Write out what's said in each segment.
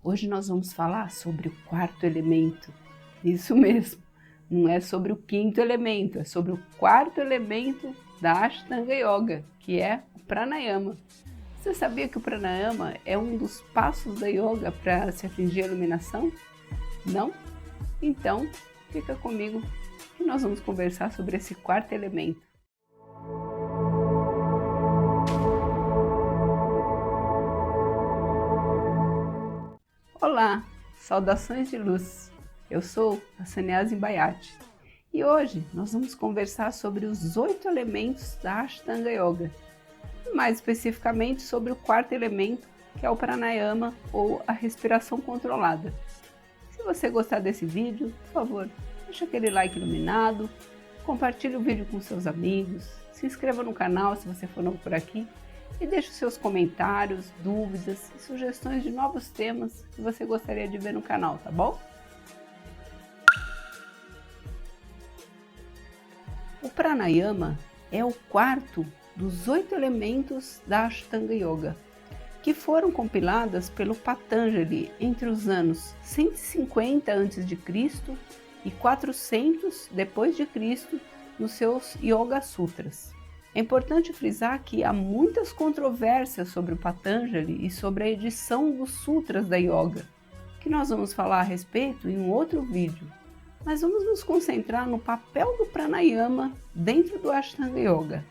Hoje nós vamos falar sobre o quarto elemento. Isso mesmo, não é sobre o quinto elemento, é sobre o quarto elemento da Ashtanga Yoga, que é o Pranayama. Você sabia que o Pranayama é um dos passos da Yoga para se atingir a iluminação? Não? Então, fica comigo que nós vamos conversar sobre esse quarto elemento. Olá, saudações de luz! Eu sou a Sannyasi Bayati e hoje nós vamos conversar sobre os 8 elementos da Ashtanga Yoga, e mais especificamente sobre o quarto elemento, que é o Pranayama ou a respiração controlada. Se você gostar desse vídeo, por favor, deixa aquele like iluminado, compartilhe o vídeo com seus amigos, se inscreva no canal se você for novo por aqui e deixe os seus comentários, dúvidas e sugestões de novos temas que você gostaria de ver no canal, tá bom? O Pranayama é o quarto dos 8 elementos da Ashtanga Yoga, que foram compiladas pelo Patanjali entre os anos 150 a.C. e 400 d.C. nos seus Yoga Sutras. É importante frisar que há muitas controvérsias sobre o Patanjali e sobre a edição dos Sutras da Yoga, que nós vamos falar a respeito em um outro vídeo. Mas vamos nos concentrar no papel do Pranayama dentro do Ashtanga Yoga.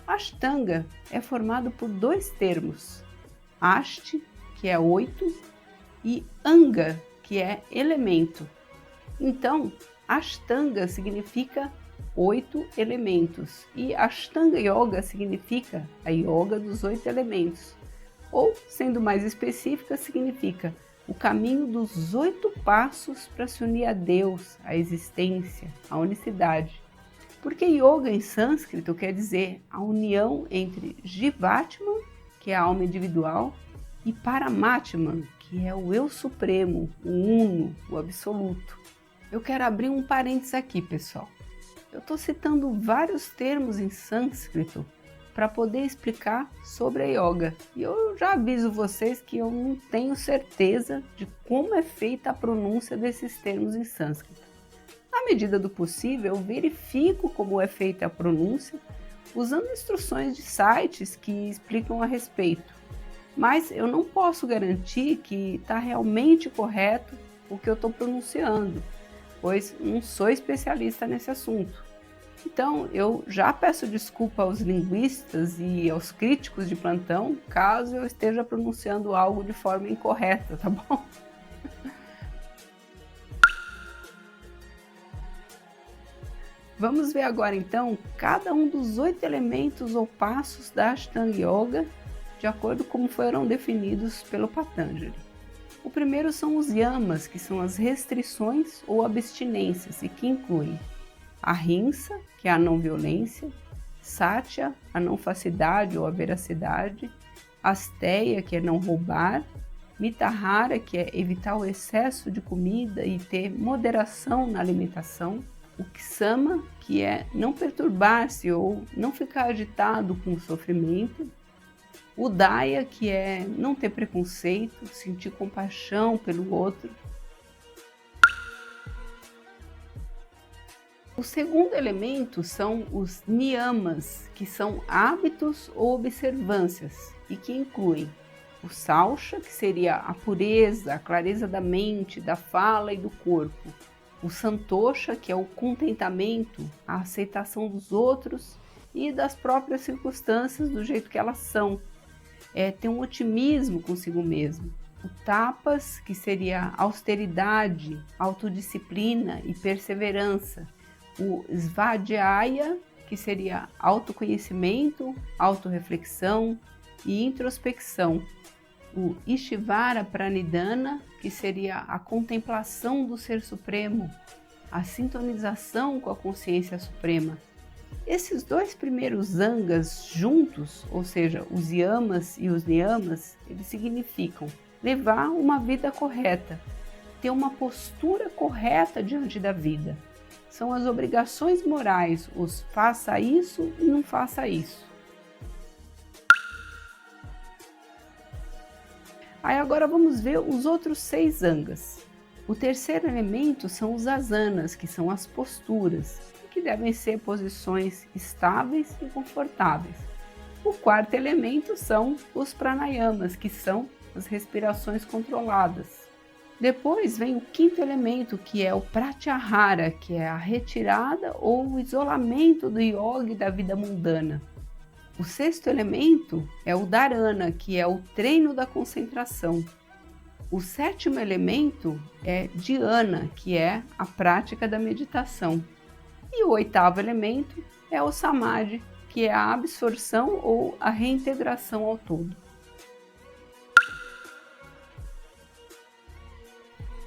Ashtanga é formado por 2 termos, Asti, que é 8, e Anga, que é elemento. Então, Ashtanga significa 8 elementos e Ashtanga Yoga significa a Yoga dos 8 elementos. Ou, sendo mais específica, significa o caminho dos 8 passos para se unir a Deus, à existência, à unicidade. Porque Yoga em sânscrito quer dizer a união entre Jivatman, que é a alma individual, e Paramatman, que é o Eu Supremo, o Uno, o Absoluto. Eu quero abrir um parênteses aqui, pessoal. Eu estou citando vários termos em sânscrito para poder explicar sobre a yoga. E eu já aviso vocês que eu não tenho certeza de como é feita a pronúncia desses termos em sânscrito. Na medida do possível, eu verifico como é feita a pronúncia usando instruções de sites que explicam a respeito. Mas eu não posso garantir que está realmente correto o que eu estou pronunciando, pois não sou especialista nesse assunto. Então, eu já peço desculpa aos linguistas e aos críticos de plantão, caso eu esteja pronunciando algo de forma incorreta, tá bom? Vamos ver agora, então, cada um dos 8 elementos ou passos da Ashtanga Yoga, de acordo com como foram definidos pelo Patanjali. O primeiro são os yamas, que são as restrições ou abstinências, e que incluem Ahimsa, que é a não violência, Satya, a não falsidade ou a veracidade, Asteya, que é não roubar, Mitahara, que é evitar o excesso de comida e ter moderação na alimentação, o Ksama, que é não perturbar-se ou não ficar agitado com o sofrimento, o Daya, que é não ter preconceito, sentir compaixão pelo outro. O segundo elemento são os niyamas, que são hábitos ou observâncias e que incluem o Saucha, que seria a pureza, a clareza da mente, da fala e do corpo, o Santosha, que é o contentamento, a aceitação dos outros e das próprias circunstâncias do jeito que elas são, ter um otimismo consigo mesmo. O Tapas, que seria austeridade, autodisciplina e perseverança. O Svadhyaya, que seria autoconhecimento, autorreflexão e introspecção. O Ishvara Pranidhana, que seria a contemplação do Ser Supremo, a sintonização com a consciência suprema. Esses 2 primeiros angas juntos, ou seja, os yamas e os niyamas, eles significam levar uma vida correta, ter uma postura correta diante da vida. São as obrigações morais, os faça isso e não faça isso. Aí agora vamos ver os outros 6 angas. O terceiro elemento são os asanas, que são as posturas, que devem ser posições estáveis e confortáveis. O quarto elemento são os pranayamas, que são as respirações controladas. Depois vem o quinto elemento, que é o pratyahara, que é a retirada ou o isolamento do yoga e da vida mundana. O sexto elemento é o dharana, que é o treino da concentração. O sétimo elemento é dhyana, que é a prática da meditação. E o oitavo elemento é o samadhi, que é a absorção ou a reintegração ao todo.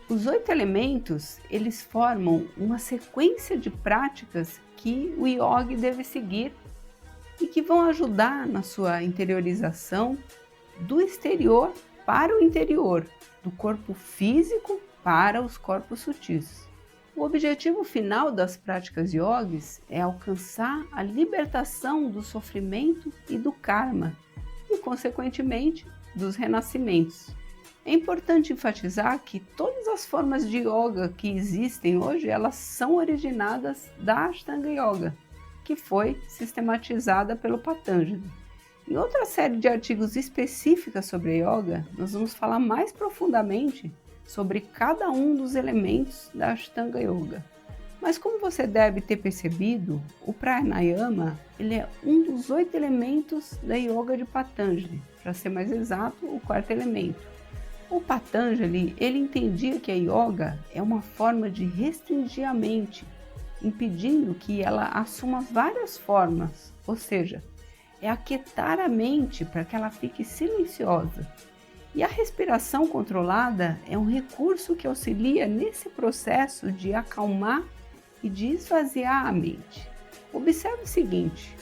Os 8 elementos, eles formam uma sequência de práticas que o yogi deve seguir e que vão ajudar na sua interiorização do exterior para o interior, do corpo físico para os corpos sutis. O objetivo final das práticas yogis é alcançar a libertação do sofrimento e do karma e, consequentemente, dos renascimentos. É importante enfatizar que todas as formas de yoga que existem hoje, elas são originadas da Ashtanga Yoga, que foi sistematizada pelo Patanjali. Em outra série de artigos específicas sobre a yoga, nós vamos falar mais profundamente sobre cada um dos elementos da Ashtanga Yoga. Mas como você deve ter percebido, o pranayama ele é um dos 8 elementos da yoga de Patanjali, para ser mais exato, o quarto elemento. O Patanjali ele entendia que a yoga é uma forma de restringir a mente, impedindo que ela assuma várias formas, ou seja, é aquietar a mente para que ela fique silenciosa. E a respiração controlada é um recurso que auxilia nesse processo de acalmar e de esvaziar a mente. Observe o seguinte,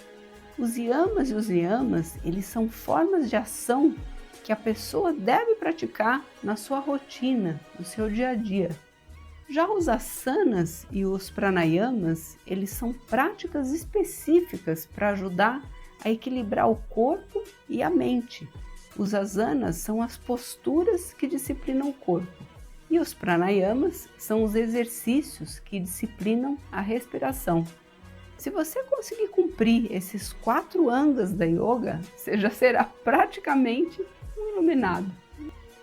os yamas e os niyamas, eles são formas de ação que a pessoa deve praticar na sua rotina, no seu dia a dia. Já os asanas e os pranayamas, eles são práticas específicas para ajudar a equilibrar o corpo e a mente. Os asanas são as posturas que disciplinam o corpo e os pranayamas são os exercícios que disciplinam a respiração. Se você conseguir cumprir esses 4 angas da yoga, você já será praticamente um iluminado.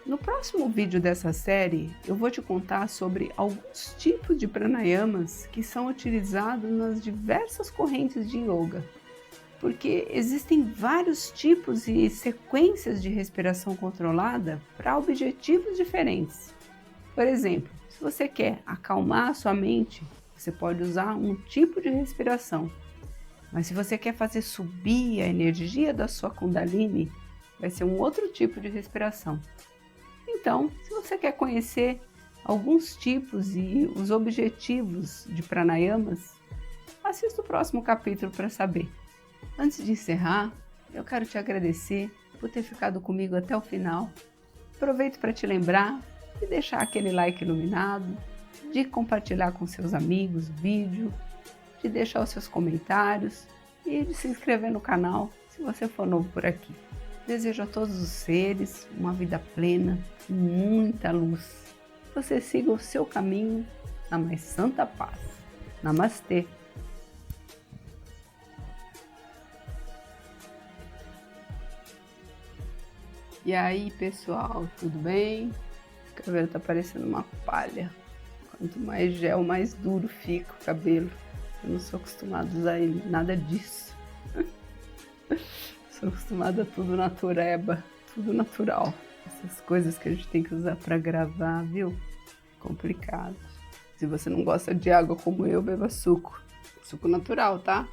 No próximo vídeo dessa série, eu vou te contar sobre alguns tipos de pranayamas que são utilizados nas diversas correntes de yoga, porque existem vários tipos e sequências de respiração controlada para objetivos diferentes. Por exemplo, se você quer acalmar a sua mente, você pode usar um tipo de respiração. Mas se você quer fazer subir a energia da sua Kundalini, vai ser um outro tipo de respiração. Então, se você quer conhecer alguns tipos e os objetivos de pranayamas, assista o próximo capítulo para saber. Antes de encerrar, eu quero te agradecer por ter ficado comigo até o final. Aproveito para te lembrar de deixar aquele like iluminado, de compartilhar com seus amigos o vídeo, de deixar os seus comentários e de se inscrever no canal se você for novo por aqui. Desejo a todos os seres uma vida plena, com muita luz. Você siga o seu caminho na mais santa paz. Namastê! E aí, pessoal, tudo bem? O cabelo tá parecendo uma palha. Quanto mais gel, mais duro fica o cabelo. Eu não sou acostumada a usar nada disso. Sou acostumada a tudo natureba, tudo natural. Essas coisas que a gente tem que usar para gravar, viu? Complicado. Se você não gosta de água como eu, beba suco. Suco natural, tá?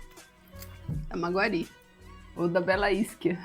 Da Maguari. Ou da Bela Ischia.